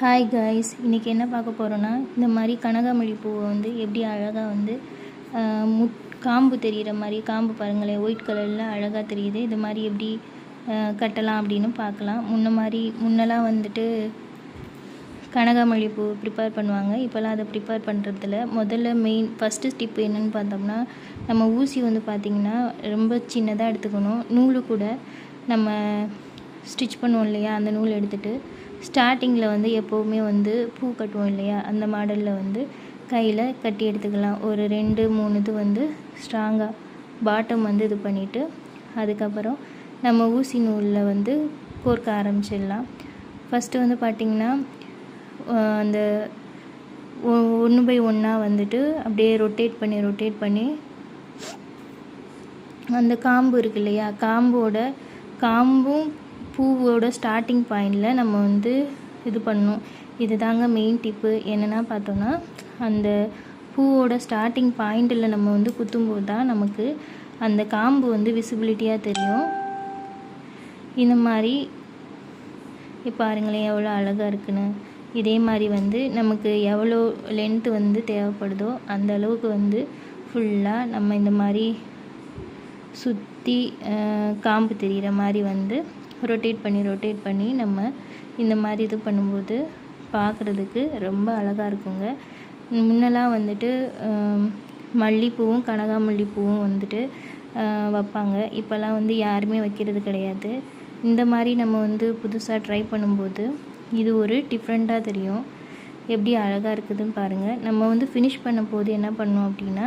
Hi guys, இன்றைக்கி என்ன பார்க்க போகிறோன்னா, இந்த மாதிரி கனகாமல்லி பூவை வந்து எப்படி அழகாக வந்து காம்பு தெரிகிற மாதிரி, காம்பு பாருங்களேன் ஒயிட் கலரில் அழகாக தெரியுது. இது மாதிரி எப்படி கட்டலாம் அப்படின்னு பார்க்கலாம். முன்னெல்லாம் வந்துட்டு கனகாமல்லி பூ ப்ரிப்பேர் பண்ணுவாங்க. இப்போல்லாம் அதை ப்ரிப்பேர் பண்ணுறதில்ல. முதல்ல ஃபஸ்ட்டு ஸ்டெப் என்னென்னு பார்த்தோம்னா, நம்ம ஊசி வந்து பார்த்திங்கன்னா ரொம்ப சின்னதாக எடுத்துக்கணும். நூலு கூட நம்ம ஸ்டிச் பண்ணுவோம் இல்லையா, அந்த நூல் எடுத்துகிட்டு ஸ்டார்டிங்கில் வந்து எப்போவுமே வந்து பூ கட்டுவோம் இல்லையா, அந்த மாடலில் வந்து கையில் கட்டி எடுத்துக்கலாம். ஒரு 2-3 இது வந்து ஸ்ட்ராங்காக பாட்டம் வந்து இது பண்ணிவிட்டு, அதுக்கப்புறம் நம்ம ஊசி நூலில் வந்து கோர்க்க ஆரம்பிச்சிடலாம். ஃபஸ்ட்டு வந்து பார்த்திங்கன்னா அந்த 1/1 வந்துட்டு அப்படியே ரொட்டேட் பண்ணி அந்த காம்பு இருக்கு இல்லையா, காம்பும் பூவோட ஸ்டார்டிங் பாயிண்டில் நம்ம வந்து இது பண்ணணும். இது தாங்க மெயின் டிப்பு. என்னென்னா பார்த்தோன்னா, அந்த பூவோட ஸ்டார்டிங் பாயிண்டில் நம்ம வந்து குத்தும்போது தான் நமக்கு அந்த காம்பு வந்து விசிபிலிட்டியாக தெரியும். இந்த மாதிரி பாருங்களேன் எவ்வளோ அழகாக இருக்குன்னு. இதே மாதிரி வந்து நமக்கு எவ்வளோ லென்த்து வந்து தேவைப்படுதோ அந்த அளவுக்கு வந்து ஃபுல்லாக நம்ம இந்த மாதிரி சுற்றி காம்பு தெரிகிற மாதிரி வந்து ரொட்டேட் பண்ணி நம்ம இந்த மாதிரி இது பண்ணும்போது பார்க்குறதுக்கு ரொம்ப அழகாக இருக்குங்க. முன்னெல்லாம் வந்துட்டு மல்லிப்பூவும் கனகாமல்லிப்பூவும் வந்துட்டு வைப்பாங்க. இப்போல்லாம் வந்து யாருமே வைக்கிறது கிடையாது. இந்த மாதிரி நம்ம வந்து புதுசாக ட்ரை பண்ணும்போது இது ஒரு டிஃப்ரெண்ட்டாக தெரியும். எப்படி அழகாக இருக்குதுன்னு பாருங்கள். நம்ம வந்து ஃபினிஷ் பண்ண போது என்ன பண்ணோம் அப்படின்னா,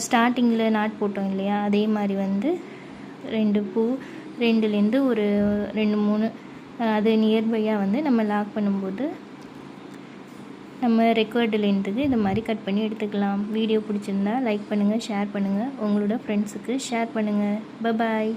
ஸ்டார்டிங்கில் நாட் போட்டோம் இல்லையா, அதே மாதிரி வந்து 2லேருந்து ஒரு 2-3 அது நியர்பையாக வந்து நம்ம லாக் பண்ணும்போது நம்ம ரெக்கார்டு லென்த்துக்கு இந்த மாதிரி கட் பண்ணி எடுத்துக்கலாம். வீடியோ பிடிச்சிருந்தா லைக் பண்ணுங்கள், ஷேர் பண்ணுங்கள், உங்களோட ஃப்ரெண்ட்ஸுக்கு ஷேர் பண்ணுங்கள். பாய்.